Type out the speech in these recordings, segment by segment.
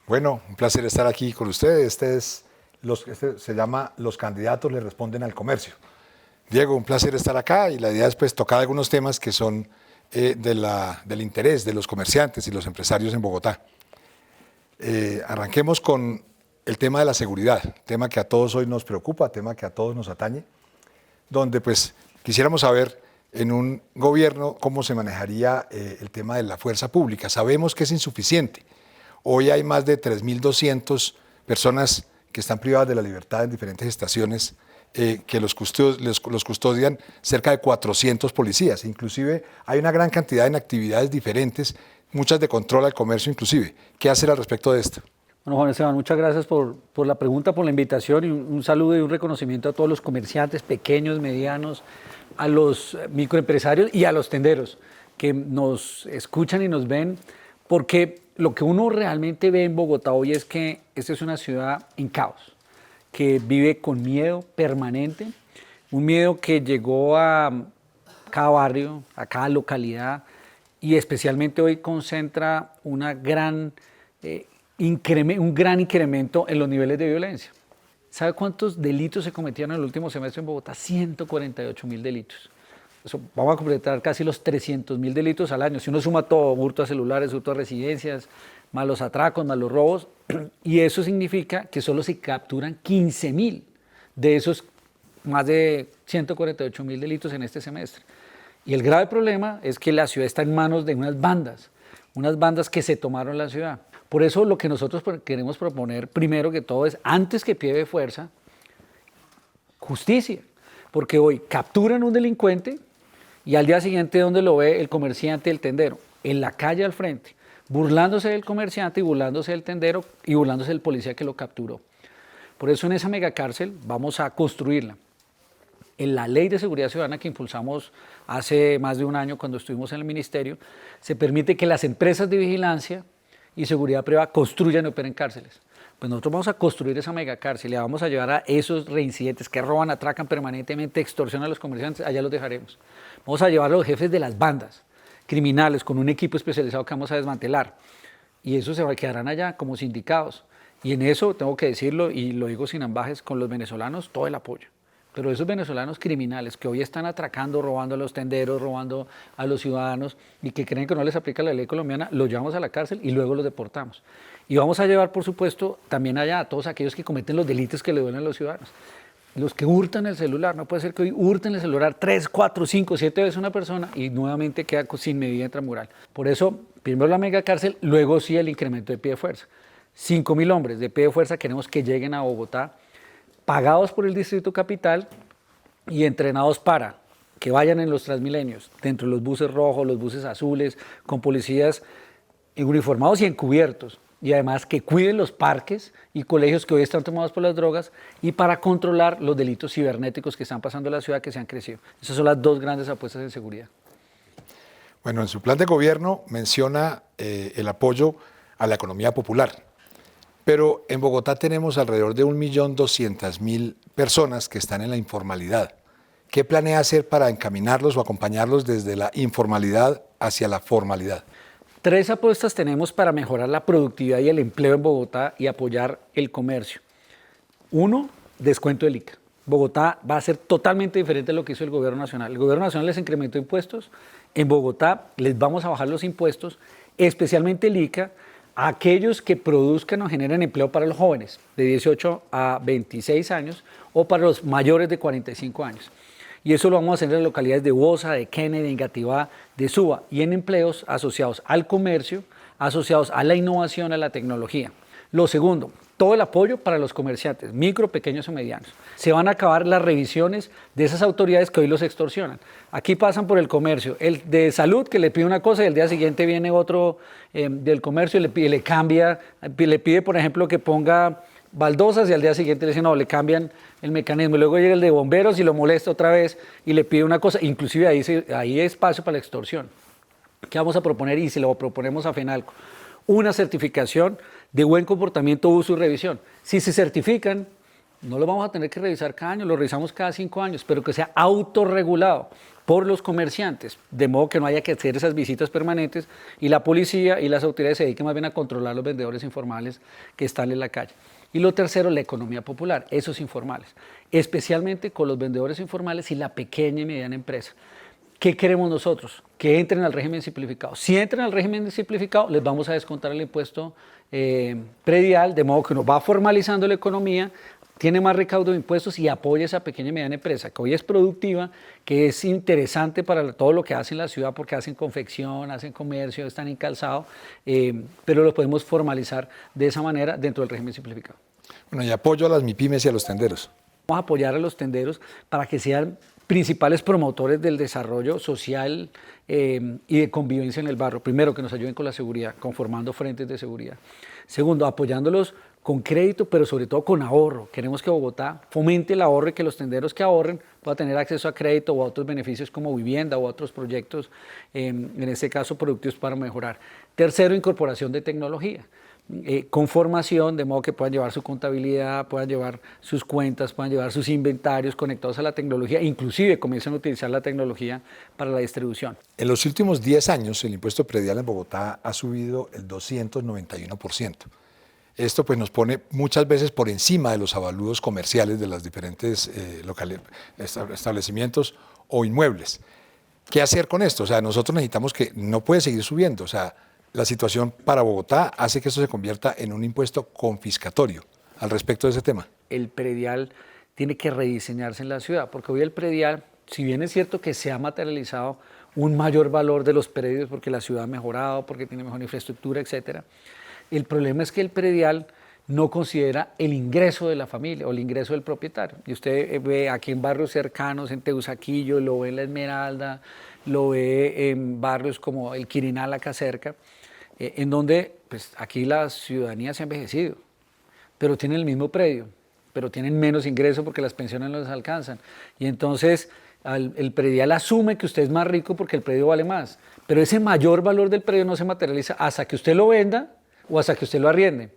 Bueno, un placer estar aquí con ustedes. Este se llama Los candidatos le responden al comercio. Diego, un placer estar acá y la idea es pues tocar algunos temas que son del interés de los comerciantes y los empresarios en Bogotá. Arranquemos con el tema de la seguridad, tema que a todos hoy nos preocupa, tema que a todos nos atañe, donde pues quisiéramos saber en un gobierno cómo se manejaría el tema de la fuerza pública. Sabemos que es insuficiente. Hoy hay más de 3.200 personas que están privadas de la libertad en diferentes estaciones, que los custodian cerca de 400 policías. Inclusive hay una gran cantidad de actividades diferentes, muchas de control al comercio inclusive. ¿Qué hacer al respecto de esto? Bueno, Juan Esteban, muchas gracias por la pregunta, por la invitación y un saludo y un reconocimiento a todos los comerciantes pequeños, medianos, a los microempresarios y a los tenderos que nos escuchan y nos ven, porque lo que uno realmente ve en Bogotá hoy es que esta es una ciudad en caos, que vive con miedo permanente, un miedo que llegó a cada barrio, a cada localidad y especialmente hoy concentra un gran incremento en los niveles de violencia. ¿Sabe cuántos delitos se cometieron en el último semestre en Bogotá? 148.000 delitos. Eso, vamos a completar casi los 300.000 delitos al año. Si uno suma todo, hurto a celulares, hurto a residencias, malos atracos, malos robos, y eso significa que solo se capturan 15.000 de esos más de 148.000 delitos en este semestre. Y el grave problema es que la ciudad está en manos de unas bandas que se tomaron la ciudad. Por eso lo que nosotros queremos proponer, primero que todo, es, antes que pie de fuerza, justicia. Porque hoy capturan un delincuente y al día siguiente, ¿dónde lo ve el comerciante, el tendero? En la calle al frente, burlándose del comerciante y burlándose del tendero y burlándose del policía que lo capturó. Por eso en esa megacárcel vamos a construirla. En la Ley de Seguridad Ciudadana que impulsamos hace más de un año cuando estuvimos en el ministerio, se permite que las empresas de vigilancia y seguridad privada construyan y operen cárceles. Pues nosotros vamos a construir esa megacárcel y la vamos a llevar a esos reincidentes que roban, atracan permanentemente, extorsionan a los comerciantes, allá los dejaremos. Vamos a llevar a los jefes de las bandas criminales con un equipo especializado que vamos a desmantelar y esos se quedarán allá como sindicados. Y en eso, tengo que decirlo y lo digo sin ambajes, con los venezolanos todo el apoyo. Pero esos venezolanos criminales que hoy están atracando, robando a los tenderos, robando a los ciudadanos y que creen que no les aplica la ley colombiana, los llevamos a la cárcel y luego los deportamos. Y vamos a llevar, por supuesto, también allá a todos aquellos que cometen los delitos que le duelen a los ciudadanos. Los que hurtan el celular, no puede ser que hoy hurten el celular 3, 4, 5, 7 veces una persona y nuevamente queda sin medida intramural. Por eso, primero la megacárcel, luego sí el incremento de pie de fuerza. 5.000 hombres de pie de fuerza queremos que lleguen a Bogotá, pagados por el Distrito Capital y entrenados para que vayan en los Transmilenios, dentro de los buses rojos, los buses azules, con policías uniformados y encubiertos, y además que cuiden los parques y colegios que hoy están tomados por las drogas y para controlar los delitos cibernéticos que están pasando en la ciudad que se han crecido. Esas son las dos grandes apuestas en seguridad. Bueno, en su plan de gobierno menciona el apoyo a la economía popular. Pero en Bogotá tenemos alrededor de 1.200.000 personas que están en la informalidad. ¿Qué planea hacer para encaminarlos o acompañarlos desde la informalidad hacia la formalidad? 3 apuestas tenemos para mejorar la productividad y el empleo en Bogotá y apoyar el comercio. 1, descuento del ICA. Bogotá va a ser totalmente diferente de lo que hizo el gobierno nacional. El gobierno nacional les incrementó impuestos. En Bogotá les vamos a bajar los impuestos, especialmente el ICA, a aquellos que produzcan o generen empleo para los jóvenes de 18 a 26 años o para los mayores de 45 años. Y eso lo vamos a hacer en las localidades de Bosa, de Kennedy, de Engativá, de Suba y en empleos asociados al comercio, asociados a la innovación, a la tecnología. Lo segundo, todo el apoyo para los comerciantes, micro, pequeños o medianos. Se van a acabar las revisiones de esas autoridades que hoy los extorsionan. Aquí pasan por el comercio, el de salud que le pide una cosa y el día siguiente viene otro del comercio y le cambia, le pide por ejemplo que ponga baldosas y al día siguiente le dicen no, le cambian el mecanismo. Y luego llega el de bomberos y lo molesta otra vez y le pide una cosa, inclusive ahí hay espacio para la extorsión. ¿Qué vamos a proponer? Y se lo proponemos a FENALCO. Una certificación de buen comportamiento, uso y revisión. Si se certifican no lo vamos a tener que revisar cada año, lo revisamos cada 5 años, pero que sea autorregulado por los comerciantes, de modo que no haya que hacer esas visitas permanentes y la policía y las autoridades se dediquen más bien a controlar los vendedores informales que están en la calle. Y lo tercero, la economía popular, esos informales, especialmente con los vendedores informales y la pequeña y mediana empresa. ¿Qué queremos nosotros? Que entren al régimen simplificado. Si entran al régimen simplificado, les vamos a descontar el impuesto predial, de modo que uno va formalizando la economía, tiene más recaudo de impuestos y apoya a esa pequeña y mediana empresa, que hoy es productiva, que es interesante para todo lo que hace en la ciudad, porque hacen confección, hacen comercio, están en calzado, pero lo podemos formalizar de esa manera dentro del régimen simplificado. Bueno, y apoyo a las MIPYMES y a los tenderos. Vamos a apoyar a los tenderos para que sean principales promotores del desarrollo social y de convivencia en el barrio. Primero, que nos ayuden con la seguridad, conformando frentes de seguridad. Segundo, apoyándolos con crédito, pero sobre todo con ahorro. Queremos que Bogotá fomente el ahorro y que los tenderos que ahorren puedan tener acceso a crédito o a otros beneficios como vivienda o a otros proyectos, en este caso productivos para mejorar. Tercero, incorporación de tecnología. Con formación, de modo que puedan llevar su contabilidad, puedan llevar sus cuentas, puedan llevar sus inventarios conectados a la tecnología, inclusive comiencen a utilizar la tecnología para la distribución. En los últimos 10 años, el impuesto predial en Bogotá ha subido el 291%. Esto pues nos pone muchas veces por encima de los avalúos comerciales de los diferentes establecimientos o inmuebles. ¿Qué hacer con esto? O sea, nosotros necesitamos que no puede seguir subiendo. O sea, la situación para Bogotá hace que esto se convierta en un impuesto confiscatorio. Al respecto de ese tema. El predial tiene que rediseñarse en la ciudad, porque hoy el predial, si bien es cierto que se ha materializado un mayor valor de los predios porque la ciudad ha mejorado, porque tiene mejor infraestructura, etcétera, el problema es que el predial no considera el ingreso de la familia o el ingreso del propietario. Y usted ve aquí en barrios cercanos, en Teusaquillo, lo ve en La Esmeralda, lo ve en barrios como el Quirinal, acá cerca, en donde pues, aquí la ciudadanía se ha envejecido, pero tienen el mismo predio, pero tienen menos ingreso porque las pensiones no les alcanzan. Y entonces el predial asume que usted es más rico porque el predio vale más, pero ese mayor valor del predio no se materializa hasta que usted lo venda o hasta que usted lo arriende.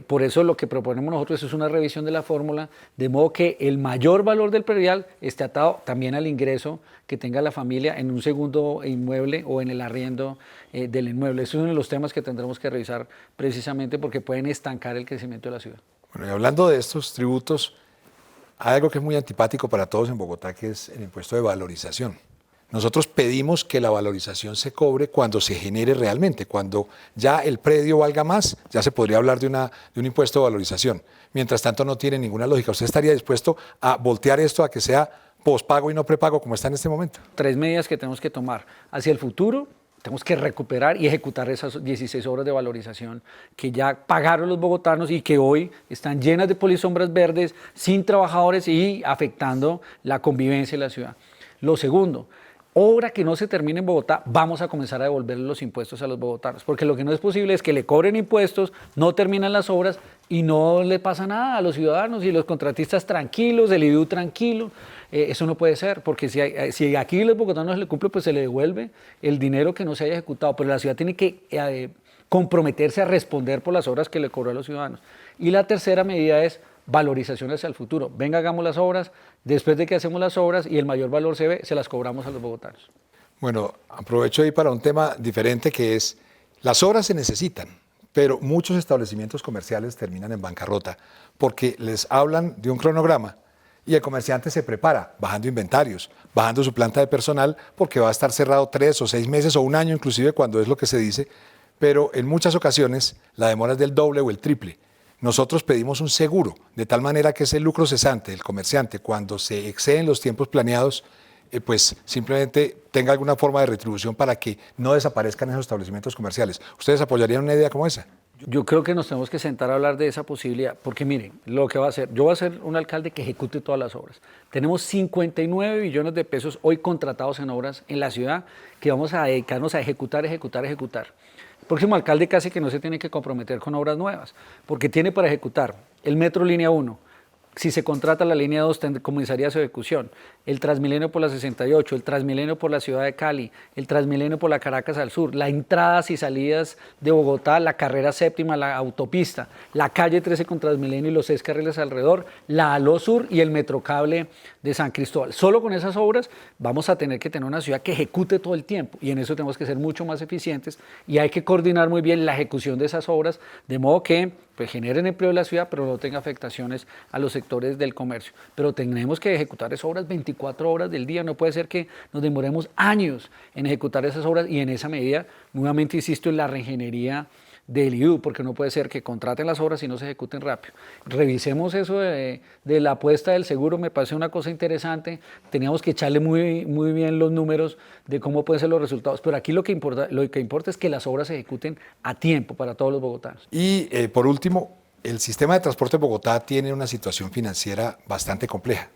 Por eso lo que proponemos nosotros es una revisión de la fórmula, de modo que el mayor valor del predial esté atado también al ingreso que tenga la familia en un segundo inmueble o en el arriendo del inmueble. Eso es uno de los temas que tendremos que revisar precisamente porque pueden estancar el crecimiento de la ciudad. Bueno, y hablando de estos tributos, hay algo que es muy antipático para todos en Bogotá, que es el impuesto de valorización. Nosotros pedimos que la valorización se cobre cuando se genere realmente, cuando ya el predio valga más, ya se podría hablar de un impuesto de valorización. Mientras tanto no tiene ninguna lógica. ¿Usted estaría dispuesto a voltear esto a que sea pospago y no prepago como está en este momento? 3 medidas que tenemos que tomar. Hacia el futuro, tenemos que recuperar y ejecutar esas 16 obras de valorización que ya pagaron los bogotanos y que hoy están llenas de polisombras verdes, sin trabajadores y afectando la convivencia en la ciudad. Lo segundo, obra que no se termine en Bogotá, vamos a comenzar a devolver los impuestos a los bogotanos, porque lo que no es posible es que le cobren impuestos, no terminan las obras y no le pasa nada a los ciudadanos y los contratistas tranquilos, el IDU tranquilo. Eso no puede ser, porque si aquí los bogotanos le cumple, pues se le devuelve el dinero que no se haya ejecutado, pero la ciudad tiene que comprometerse a responder por las obras que le cobró a los ciudadanos. Y la tercera medida es valorización hacia el futuro. Venga, hagamos las obras, después de que hacemos las obras y el mayor valor se ve, se las cobramos a los bogotanos. Bueno, aprovecho ahí para un tema diferente que es, las obras se necesitan, pero muchos establecimientos comerciales terminan en bancarrota porque les hablan de un cronograma y el comerciante se prepara bajando inventarios, bajando su planta de personal porque va a estar cerrado 3 o 6 meses o un año inclusive cuando es lo que se dice, pero en muchas ocasiones la demora es del doble o el triple. Nosotros pedimos un seguro, de tal manera que ese lucro cesante del comerciante, cuando se exceden los tiempos planeados, pues simplemente tenga alguna forma de retribución para que no desaparezcan esos establecimientos comerciales. ¿Ustedes apoyarían una idea como esa? Yo creo que nos tenemos que sentar a hablar de esa posibilidad, porque miren, lo que va a hacer, yo voy a ser un alcalde que ejecute todas las obras. Tenemos 59 billones de pesos hoy contratados en obras en la ciudad que vamos a dedicarnos a ejecutar. El próximo alcalde casi que no se tiene que comprometer con obras nuevas, porque tiene para ejecutar el metro línea 1, si se contrata la línea 2, comenzaría su ejecución. El Transmilenio por la 68, el Transmilenio por la ciudad de Cali, el Transmilenio por la Caracas al sur, las entradas y salidas de Bogotá, la carrera séptima, la autopista, la calle 13 con Transmilenio y los 6 carriles alrededor, la Aló Sur y el Metrocable de San Cristóbal. Solo con esas obras vamos a tener que tener una ciudad que ejecute todo el tiempo y en eso tenemos que ser mucho más eficientes y hay que coordinar muy bien la ejecución de esas obras de modo que pues, generen empleo en la ciudad pero no tenga afectaciones a los sectores del comercio. Pero tenemos que ejecutar esas obras 24 horas del día, no puede ser que nos demoremos años en ejecutar esas obras y en esa medida, nuevamente insisto en la reingeniería del IDU, porque no puede ser que contraten las obras y no se ejecuten rápido. Revisemos eso de la apuesta del seguro, me parece una cosa interesante, teníamos que echarle muy bien los números de cómo pueden ser los resultados, pero aquí lo que importa es que las obras se ejecuten a tiempo para todos los bogotanos. Y por último, el sistema de transporte de Bogotá tiene una situación financiera bastante compleja.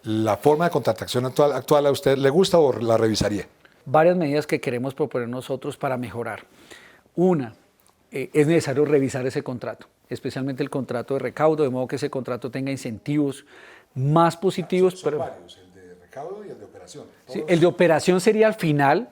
¿La forma de contratación actual a usted le gusta o la revisaría? Varias medidas que queremos proponer nosotros para mejorar. Una, es necesario revisar ese contrato, especialmente el contrato de recaudo, de modo que ese contrato tenga incentivos más positivos. Son varios, el de recaudo y el de operación. Sí, el de operación sería al final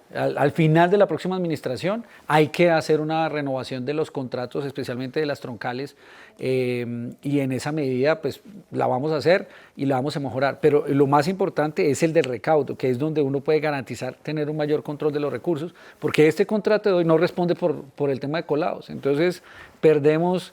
de la próxima administración. Hay que hacer una renovación de los contratos, especialmente de las troncales, y en esa medida pues la vamos a hacer y la vamos a mejorar. Pero lo más importante es el del recaudo, que es donde uno puede garantizar tener un mayor control de los recursos, porque este contrato de hoy no responde por el tema de colados. Entonces perdemos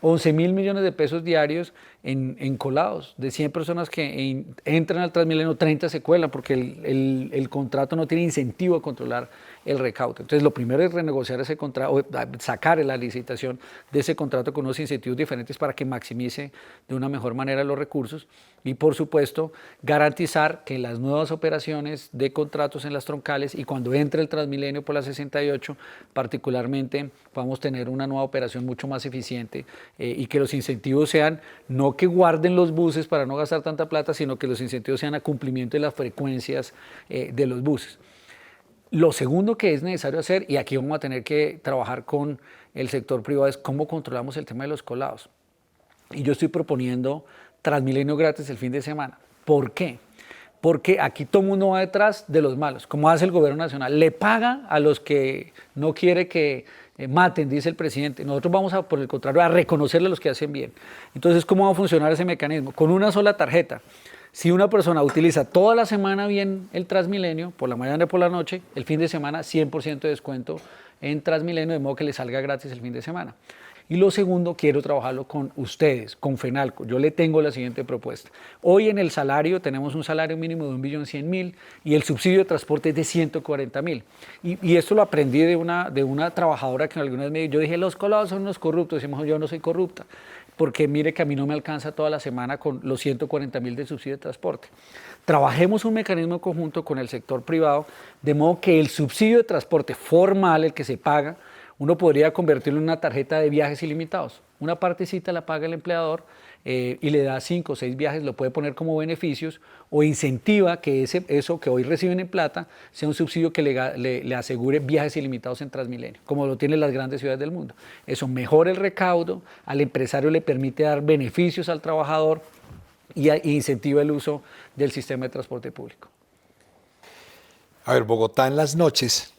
11.000 millones de pesos diarios en colados. De 100 personas que entran al Transmilenio, 30 se cuelan porque el contrato no tiene incentivo a controlar el recaudo. Entonces, lo primero es renegociar ese contrato, sacar la licitación de ese contrato con unos incentivos diferentes para que maximice de una mejor manera los recursos y, por supuesto, garantizar que las nuevas operaciones de contratos en las troncales y cuando entre el Transmilenio por la 68, particularmente, podamos tener una nueva operación mucho más eficiente y que los incentivos sean no que guarden los buses para no gastar tanta plata, sino que los incentivos sean a cumplimiento de las frecuencias de los buses. Lo segundo que es necesario hacer, y aquí vamos a tener que trabajar con el sector privado, es cómo controlamos el tema de los colados. Y yo estoy proponiendo Transmilenio gratis el fin de semana. ¿Por qué? Porque aquí todo el mundo va detrás de los malos, como hace el gobierno nacional. Le paga a los que no quiere que maten, dice el presidente. Nosotros vamos a, por el contrario, a reconocerle a los que hacen bien. Entonces, ¿cómo va a funcionar ese mecanismo? Con una sola tarjeta. Si una persona utiliza toda la semana bien el Transmilenio, por la mañana y por la noche, el fin de semana 100% de descuento en Transmilenio, de modo que le salga gratis el fin de semana. Y lo segundo, quiero trabajarlo con ustedes, con FENALCO. Yo le tengo la siguiente propuesta. Hoy en el salario tenemos un salario mínimo de 1.100.000 y el subsidio de transporte es de 140.000. Y esto lo aprendí de una trabajadora que alguna vez me dijo, yo dije, los colados son unos corruptos. Decimos, yo no soy corrupta, porque mire que a mí no me alcanza toda la semana con los 140.000 de subsidio de transporte. Trabajemos un mecanismo conjunto con el sector privado, de modo que el subsidio de transporte formal, el que se paga, uno podría convertirlo en una tarjeta de viajes ilimitados. Una partecita la paga el empleador y le da 5 o 6 viajes, lo puede poner como beneficios o incentiva que eso que hoy reciben en plata sea un subsidio que le asegure viajes ilimitados en Transmilenio, como lo tienen las grandes ciudades del mundo. Eso mejora el recaudo, al empresario le permite dar beneficios al trabajador y incentiva el uso del sistema de transporte público. A ver, Bogotá en las noches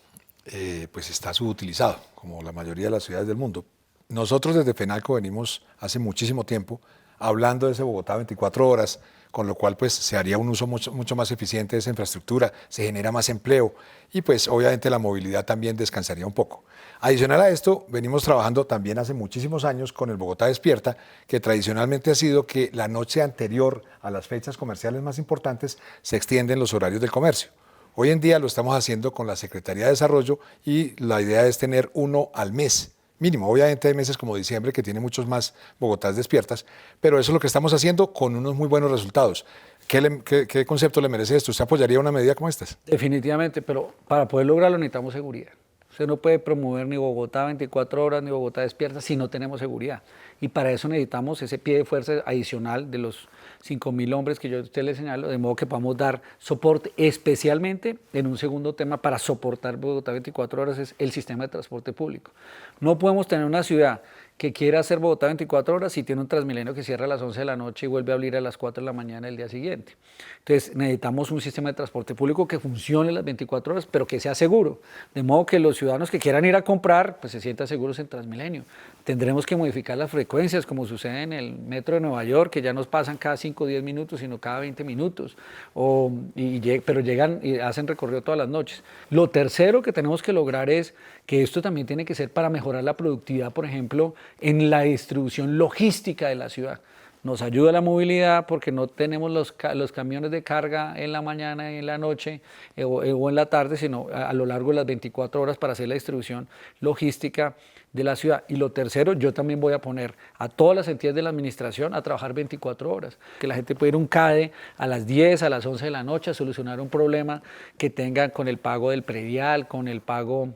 pues está subutilizado, como la mayoría de las ciudades del mundo. Nosotros desde FENALCO venimos hace muchísimo tiempo hablando de ese Bogotá 24 horas, con lo cual pues se haría un uso mucho más eficiente de esa infraestructura, se genera más empleo y pues obviamente la movilidad también descansaría un poco. Adicional a esto, venimos trabajando también hace muchísimos años con el Bogotá Despierta, que tradicionalmente ha sido que la noche anterior a las fechas comerciales más importantes se extienden los horarios del comercio. Hoy en día lo estamos haciendo con la Secretaría de Desarrollo y la idea es tener uno al mes, mínimo. Obviamente hay meses como diciembre que tiene muchos más Bogotás despiertas, pero eso es lo que estamos haciendo con unos muy buenos resultados. ¿Qué concepto le merece esto? ¿Usted apoyaría una medida como estas? Definitivamente, pero para poder lograrlo necesitamos seguridad. Usted no puede promover ni Bogotá 24 horas ni Bogotá despierta si no tenemos seguridad. Y para eso necesitamos ese pie de fuerza adicional de los 5.000 hombres que yo a usted le señalo, de modo que podamos dar soporte, especialmente en un segundo tema para soportar Bogotá 24 horas, es el sistema de transporte público. No podemos tener una ciudad que quiere hacer Bogotá 24 horas si tiene un Transmilenio que cierra a las 11 de la noche y vuelve a abrir a las 4 de la mañana del día siguiente. Entonces necesitamos un sistema de transporte público que funcione las 24 horas, pero que sea seguro, de modo que los ciudadanos que quieran ir a comprar, pues se sientan seguros en Transmilenio. Tendremos que modificar las frecuencias, como sucede en el metro de Nueva York, que ya nos pasan cada 5 o 10 minutos, sino cada 20 minutos, pero llegan y hacen recorrido todas las noches. Lo tercero que tenemos que lograr es que esto también tiene que ser para mejorar la productividad, por ejemplo, en la distribución logística de la ciudad. Nos ayuda la movilidad porque no tenemos los camiones de carga en la mañana y en la noche o en la tarde, sino a lo largo de las 24 horas para hacer la distribución logística de la ciudad. Y lo tercero, yo también voy a poner a todas las entidades de la administración a trabajar 24 horas. Que la gente pueda ir a un CADE a las 10, a las 11 de la noche a solucionar un problema que tengan con el pago del predial, con el pago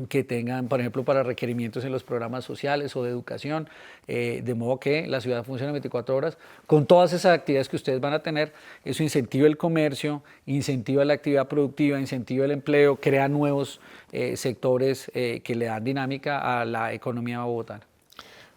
que tengan, por ejemplo, para requerimientos en los programas sociales o de educación, de modo que la ciudad funcione 24 horas. Con todas esas actividades que ustedes van a tener, eso incentiva el comercio, incentiva la actividad productiva, incentiva el empleo, crea nuevos sectores que le dan dinámica a la economía bogotana.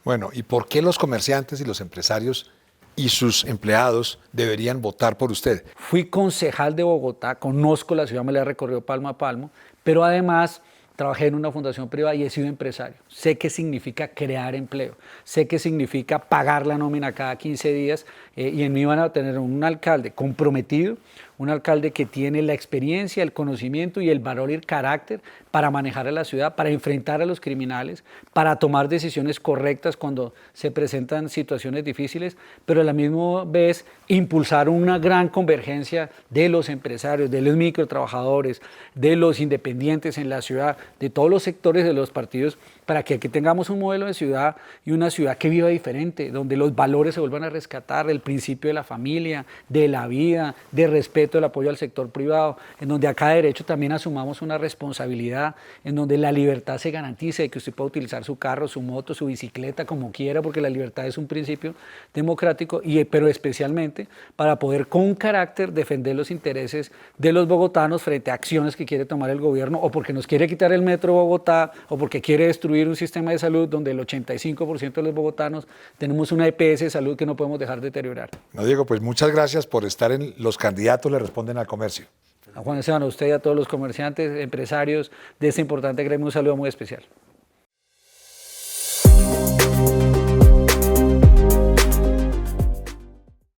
Bueno, ¿y por qué los comerciantes y los empresarios y sus empleados deberían votar por usted? Fui concejal de Bogotá, conozco la ciudad, me la he recorrido palmo a palmo, pero además trabajé en una fundación privada y he sido empresario. Sé qué significa crear empleo, sé qué significa pagar la nómina cada 15 días y en mí van a tener un alcalde comprometido, un alcalde que tiene la experiencia, el conocimiento y el valor y el carácter para manejar a la ciudad, para enfrentar a los criminales, para tomar decisiones correctas cuando se presentan situaciones difíciles, pero a la misma vez impulsar una gran convergencia de los empresarios, de los microtrabajadores, de los independientes en la ciudad, de todos los sectores de los partidos, para que aquí tengamos un modelo de ciudad y una ciudad que viva diferente, donde los valores se vuelvan a rescatar, el principio de la familia, de la vida, de respeto, el apoyo al sector privado, en donde a cada derecho también asumamos una responsabilidad, en donde la libertad se garantice, que usted pueda utilizar su carro, su moto, su bicicleta, como quiera, porque la libertad es un principio democrático, pero especialmente para poder con carácter defender los intereses de los bogotanos frente a acciones que quiere tomar el gobierno, o porque nos quiere quitar el metro de Bogotá, o porque quiere destruir un sistema de salud donde el 85% de los bogotanos tenemos una EPS de salud que no podemos dejar de deteriorar. No, Diego, pues muchas gracias por estar en Los Candidatos le responden al comercio. A Juan Esteban, a usted y a todos los comerciantes, empresarios de este importante gremio, un saludo muy especial.